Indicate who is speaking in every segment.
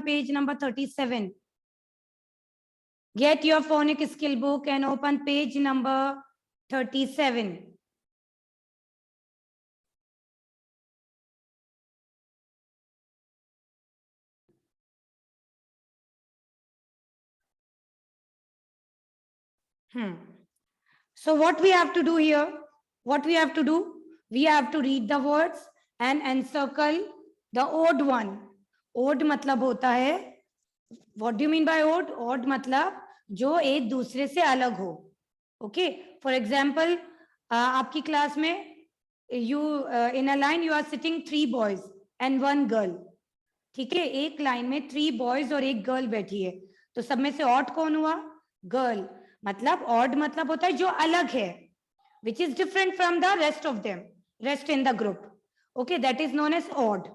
Speaker 1: page number 37. Get your phonic skill book and open page number 37. So what we have to do here? What we have to do? We have to read the words and encircle the odd one. Odd मतलब होता है, what do you mean by odd? Odd मतलब जो एक दूसरे से अलग हो. Okay. For example, आपकी क्लास में you in a line you are sitting 3 boys and 1 girl. ठीक है, एक लाइन में 3 बॉयज और एक गर्ल बैठी है, तो सब में से ऑड कौन हुआ? गर्ल. मतलब ऑड मतलब होता है जो अलग है, which is different from the rest of them, rest in the group. Okay, that is known as odd.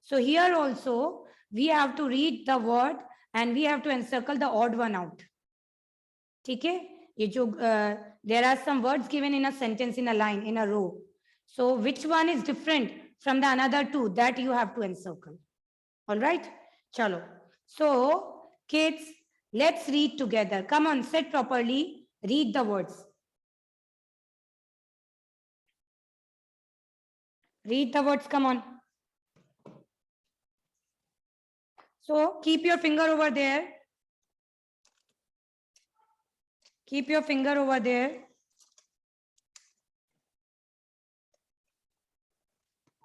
Speaker 1: So here also we have to read the word and we have to encircle the odd one out. ठीक है, ये जो there are some words given in a sentence, in a line, in a row. So which one is different from the another two, that you have to encircle. All right, chalo. So kids, let's read together. Come on, sit properly, read the words. Read the words, come on. So keep your finger over there. Keep your finger over there.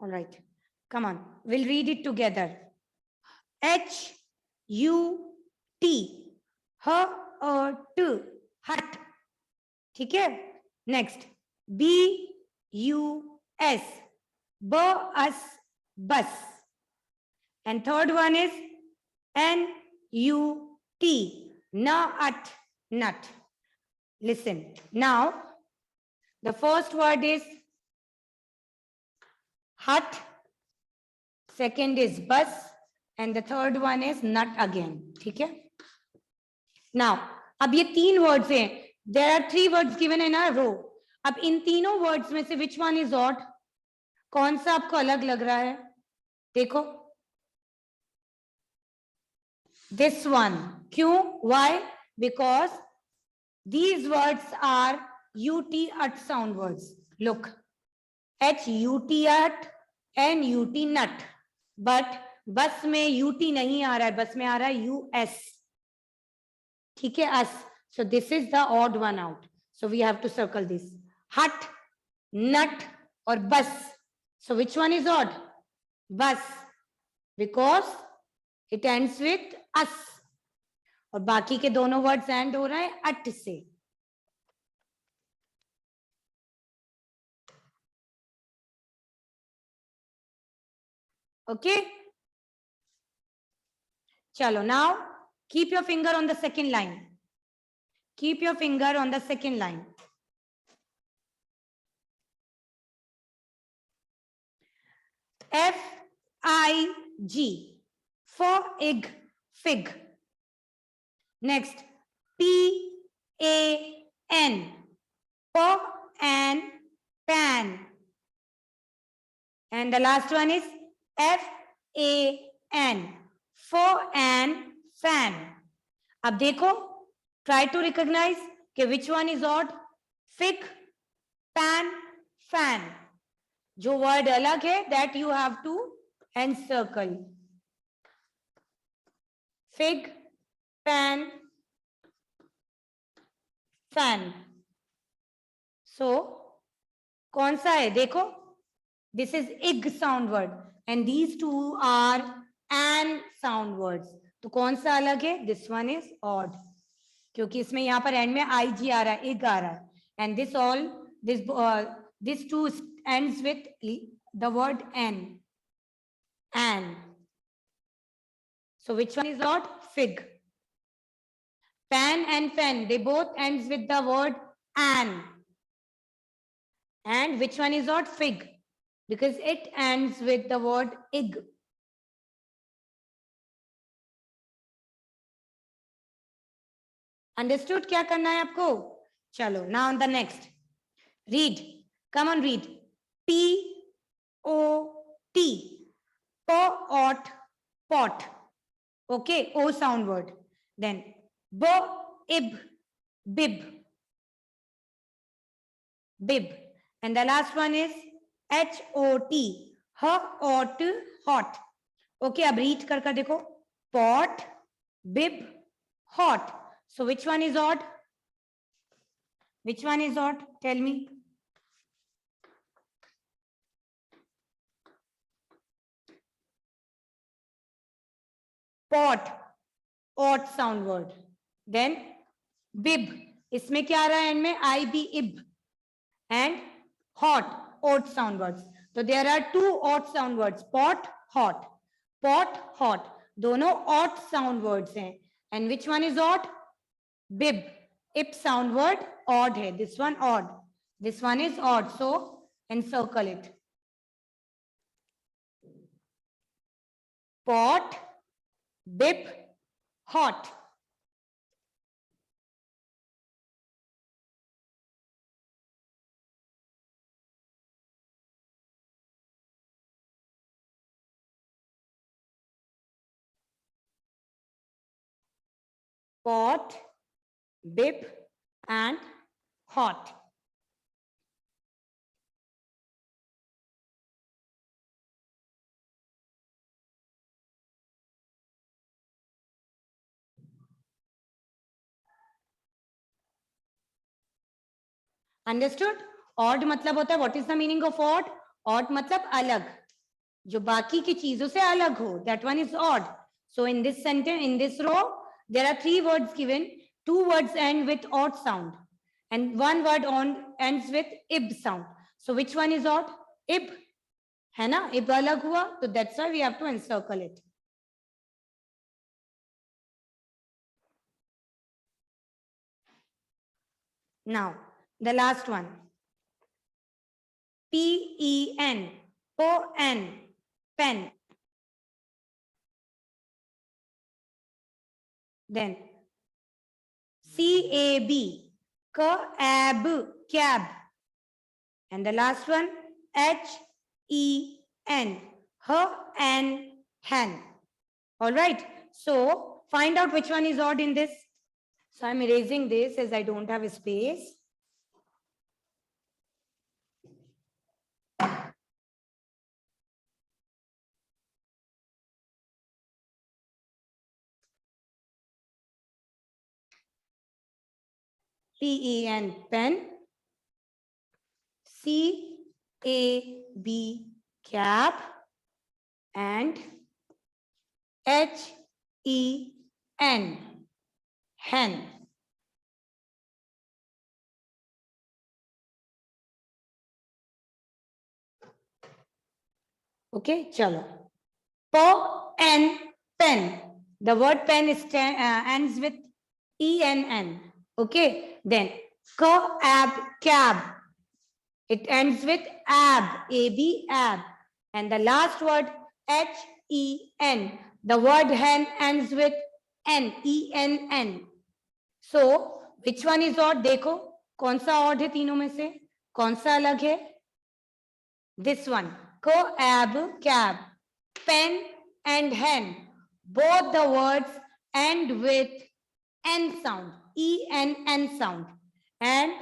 Speaker 1: All right, come on, we'll read it together. H-U-T, H-U-T, hut. ठीक है? Next, B-U-S, bus, bus. And third one is N-U-T, nut, nut. Listen, now the first word is hut, second is bus, and the third one is nut again. ठीक है? Now, अब ये 3 words हैं. There are 3 words given in a row. अब इन तीनों words में से which one is odd? कौन सा आपको अलग लग रहा है? देखो, this one. क्यों? Why? Because these words are ut sound words. Look, H-U-T and U-T nut. But बस में U-T नहीं आ रहा है, बस में आ रहा है U-S. ठीक है, us. So this is the odd one out. So we have to circle this. Hut, nut or bus. So which one is odd? Bus. Because it ends with us. और बाकी के दोनों words end हो रहा है at से. Okay. Chalo, now keep your finger on the second line. Keep your finger on the second line. F-I-G, for egg, fig. Next, P-A-N, for and pan. And the last one is F-A-N, for and fan. अब देखो, try to recognize कि which one is odd? Fig, pan, fan. जो word अलग है, that you have to encircle. Fig, pan, fan. So, कौन सा है? देखो, this is ig sound word and these two are an sound words. तो कौन सा अलग है? This one is odd. क्योंकि इसमें यहाँ पर end में ig आ रहा है, ig आ रहा है. And this all, this two ends with the word n. An. So which one is odd? Fig. Pan and fan, they both ends with the word an. And which one is odd? Fig. Because it ends with the word ig. Understood? क्या करना है आपको? चलो, now on the next. Read. Come on, read. P-O-T. Po-ot, pot. Okay, O sound word. Then b, ib, bib, bib. And the last one is H-O-T, hot, hot. Okay, अब read कर देखो. Pot, bib, hot. So which one is odd? Which one is odd? Tell me. Pot, odd sound word. Then bib, इसमें क्या आ रहा है and में? IB, ib. And hot, odd sound words. So there are two odd sound words, pot, hot. Pot, hot. दोनों odd sound words हैं. And which one is odd? Bib. Ip sound word odd है. This one odd. This one is odd. So encircle it. Pot, bib, hot. Pot, bib and hot. Understood? Odd मतलब होता है, what is the meaning of odd? Odd मतलब अलग, जो बाकी की चीजों से अलग हो. That one is odd. So in this sentence, in this row, there are 3 words given. 2 words end with odd sound, and 1 word ends with ib sound. So which one is odd? Ib, है ना? Ib अलग हुआ, so that's why we have to encircle it. Now the last one. P-E-N, O-N, pen. Then C-A-B, cab, cab. And the last one, H-E-N, hen, hen. All right. So find out which one is odd in this. So I'm erasing this as I don't have a space. P-E-N, pen. C-A-B, cab. And H-E-N, hen. Okay, chalo. P-N, pen. The word pen is ends with E-N-N. Okay, then cab, cab. It ends with ab, A-B, ab. And the last word, H-E-N. The word hen ends with N, E-N-N. So, which one is odd? देखो, कौन सा odd है तीनों में से? कौन सा अलग है? This one, cab, cab. Pen and hen. Both the words end with N sound, E-N-N sound. And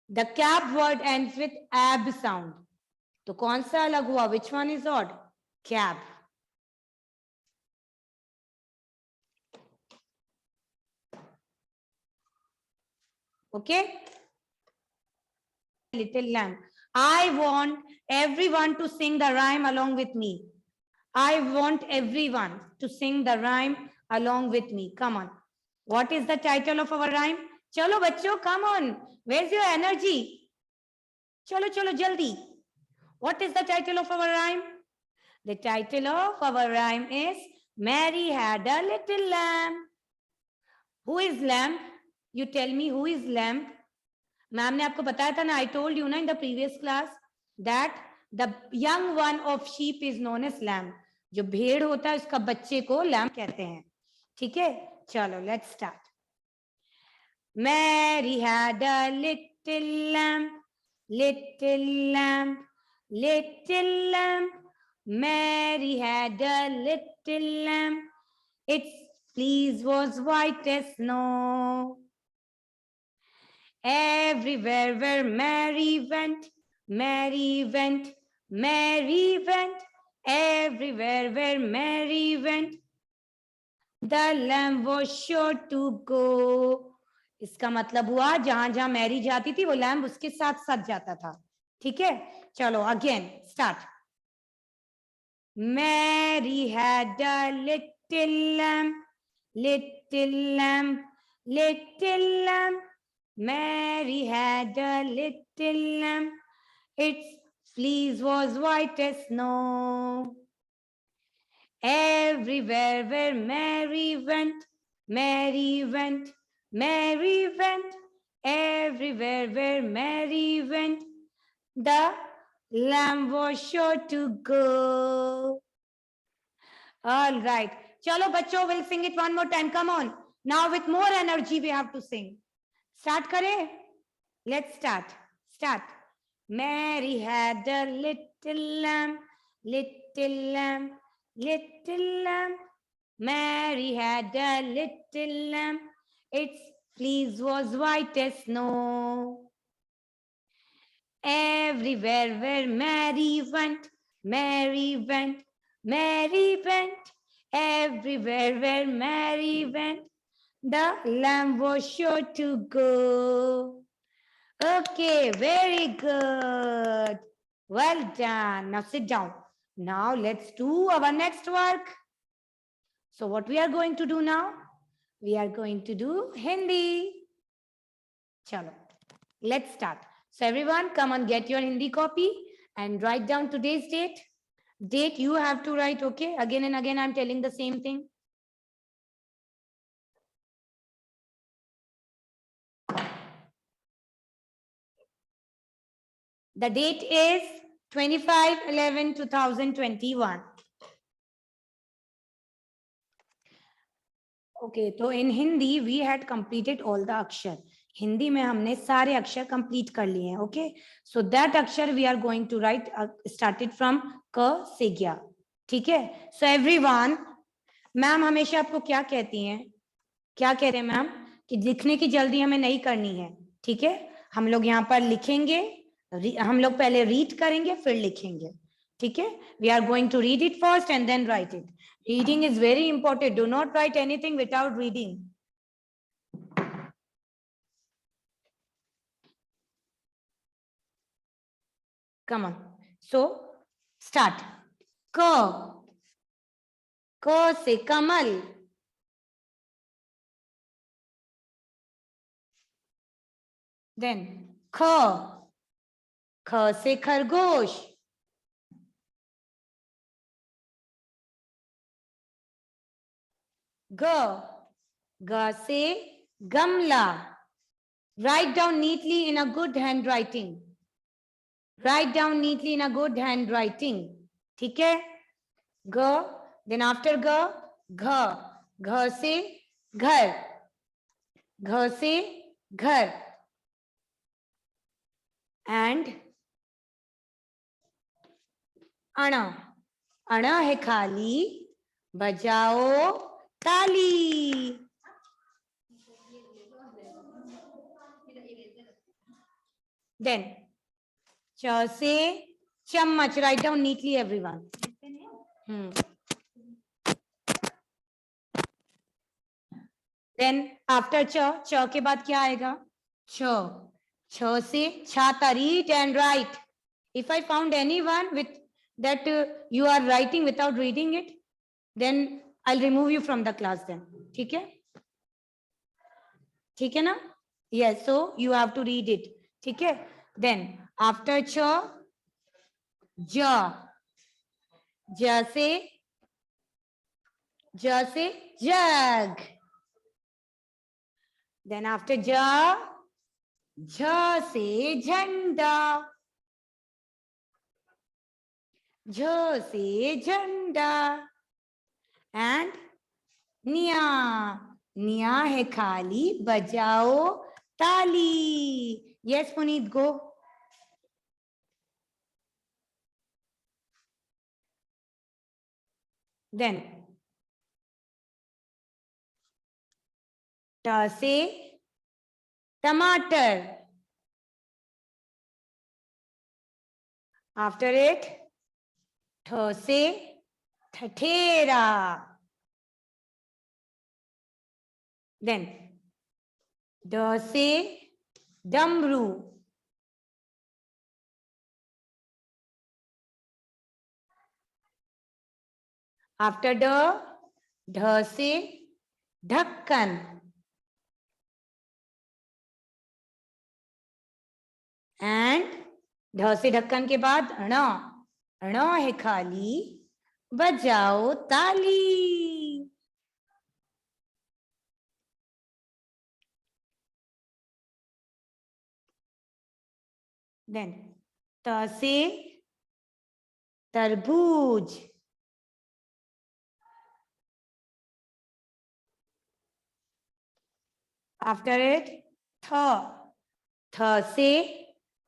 Speaker 1: the cab word ends with ab sound. तो कौन सा अलग हुआ? Which one is odd? Cab. Okay? Little lamb. I want everyone to sing the rhyme along with me. I want everyone to sing the rhyme along with me. Come on. What is the title of our rhyme? Chalo bachcho, come on. Where's your energy? Chalo, chalo, jaldi. What is the title of our rhyme? The title of our rhyme is Mary had a little lamb. Who is lamb? You tell me who is lamb? Ma'am ने आपको बताया था ना, I told you ना in the previous class that the young one of sheep is known as lamb. जो भेड़ होता है उसका बच्चे को lamb कहते हैं. ठीक है, चलो let's start. Mary had a little lamb, little lamb, little lamb. Mary had a little lamb. its fleece was white as snow. Everywhere where Mary went, Mary went, Mary went. Everywhere where Mary went, the lamb was sure to go. इसका मतलब हुआ जहां जहां Mary जाती थी वो lamb उसके साथ साथ जाता था. ठीक है, चलो again start. Mary had a little lamb, little lamb, little lamb. Mary had a little lamb. Its fleece was white as snow. Everywhere where Mary went, Mary went, Mary went. Everywhere where Mary went, the lamb was sure to go. All right. Chalo bachcho, we'll sing it one more time. Come on. Now with more energy we have to sing. Start kare. Let's start. Start. Mary had a little lamb, little lamb, little lamb. Mary had a little lamb. Its fleece was white as snow. Everywhere where Mary went, Mary went, Mary went. Everywhere where Mary went, the lamb was sure to go. Okay, very good. Well done. Now sit down. Now let's do our next work. So what we are going to do now? We are going to do Hindi. Chalo, let's start. So everyone come and get your Hindi copy and write down today's date. Date you have to write, okay? Again and again I'm telling the same thing. The date is 25/11/2021. Okay, so in Hindi we had completed all the अक्षर. हिंदी में हमने सारे अक्षर complete कर लिए हैं. Okay, so that अक्षर we are going to write started from क से ज्ञ. ठीक है, सो एवरीवन, मैम हमेशा आपको क्या कहती हैं, क्या कह रहे हैं मैम, कि लिखने की जल्दी हमें नहीं करनी है. ठीक है, हम लोग यहाँ पर लिखेंगे, हम लोग पहले रीड करेंगे फिर लिखेंगे. ठीक है, we are going to read it first and then write it. Reading is very important. Do not write anything without reading. Come on. So, start. Ka. Ka se kamal. Then, kha. Kha se khargosh. Ga. Ga se gamla. Write down neatly in a good handwriting. Write down neatly in a good handwriting. ठीक है? Ga. Then after ga, gha. Gha se ghar. Gha se ghar. And ana. Ana है खाली, बजाओ ताली. Then च से चम्मच. Write down neatly everyone. Then after च के बाद क्या आएगा? छ से छाता. Read and write. If I found anyone with that you are writing without reading it, then I'll remove you from the class then. ठीक है? ठीक है ना? Yes, so you have to read it. ठीक है? Then after ch, j. j से jug. Then after j, झ से झंडा. झ से झंडा. And निया. निया है खाली, बजाओ ताली. Yes, Puneet, go. Then ट से टमाटर. After it, ठ से ठठेरा. Then ड से डमरू. After ढ से ढक्कन. एंड ढ से ढक्कन के बाद ण है खाली, बजाओ ताली. देन त से तरबूज. आफ्टर इट थ से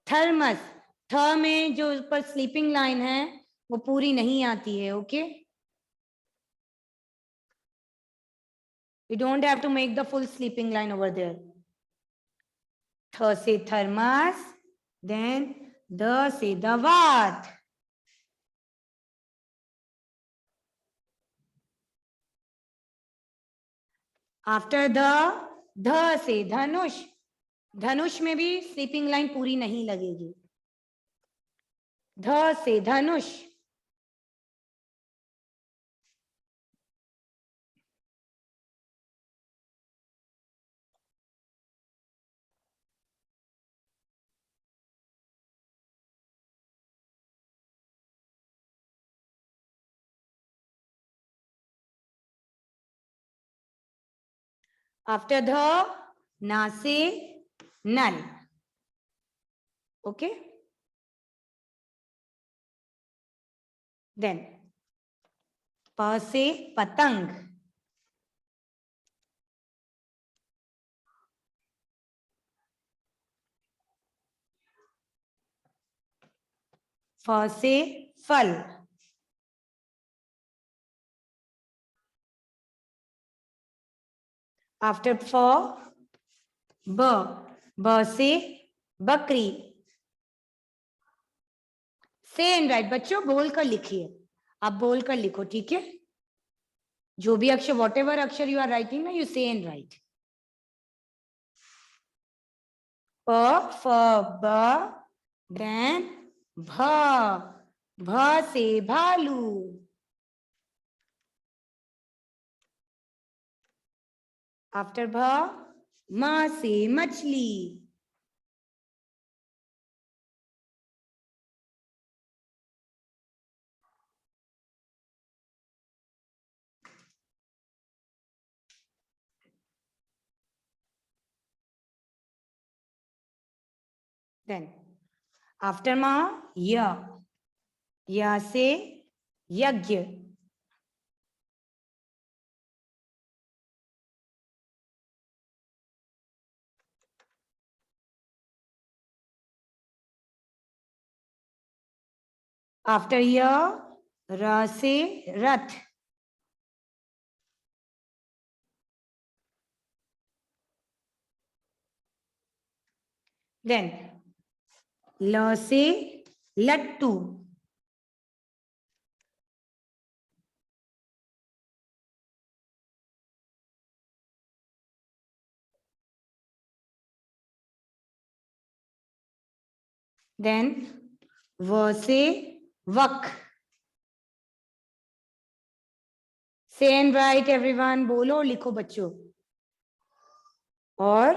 Speaker 1: थर्मस. थ में जो ऊपर स्लीपिंग लाइन है वो पूरी नहीं आती है. Okay, you don't have to make the full sleeping line over there. थ से थर्मस. देन द से दवात. आफ्टर ध से धनुष. धनुष में भी स्लीपिंग लाइन पूरी नहीं लगेगी. ध से धनुष. आफ्टर ध ना से नल. ओके, देन प से पतंग. फ से फल. आफ्टर फ ब से बकरी. से एंड राइट. बच्चों बोल कर लिखिए, आप बोल कर लिखो. ठीक है, जो भी अक्षर, वॉट एवर अक्षर यू आर राइटिंग ना, यू से एंड राइट. प फ ब. देन भ से भालू. आफ्टर भ म से मछली. देन आफ्टर म य से यज्ञ. आफ्टर य र से रथ. देन ल से लट्टू. देन व से वक. से एंड राइट एवरीवन. बोलो और लिखो बच्चों. और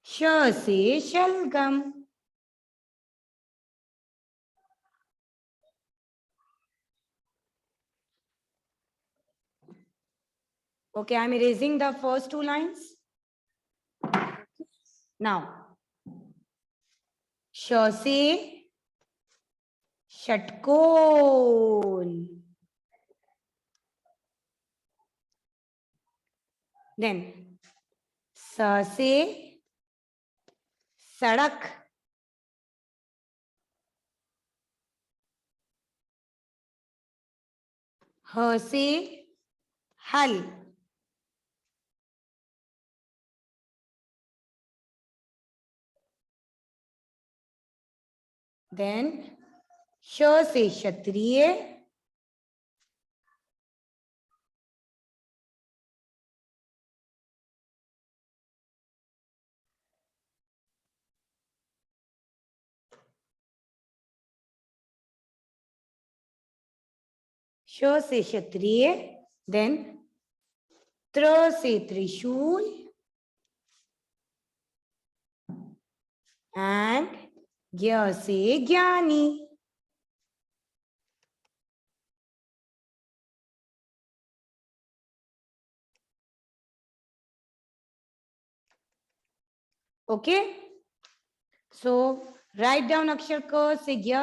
Speaker 1: श से शलगम. Okay, I'm erasing the first two lines. Now, श से षटकोण. Then स से सड़क. ह से हल. देन श से क्षत्रिय, श से क्षत्रिय, देन त्र से त्रिशूल एंड ज्ञ से ज्ञानी. Okay, so write down अक्षर क से ज्ञ,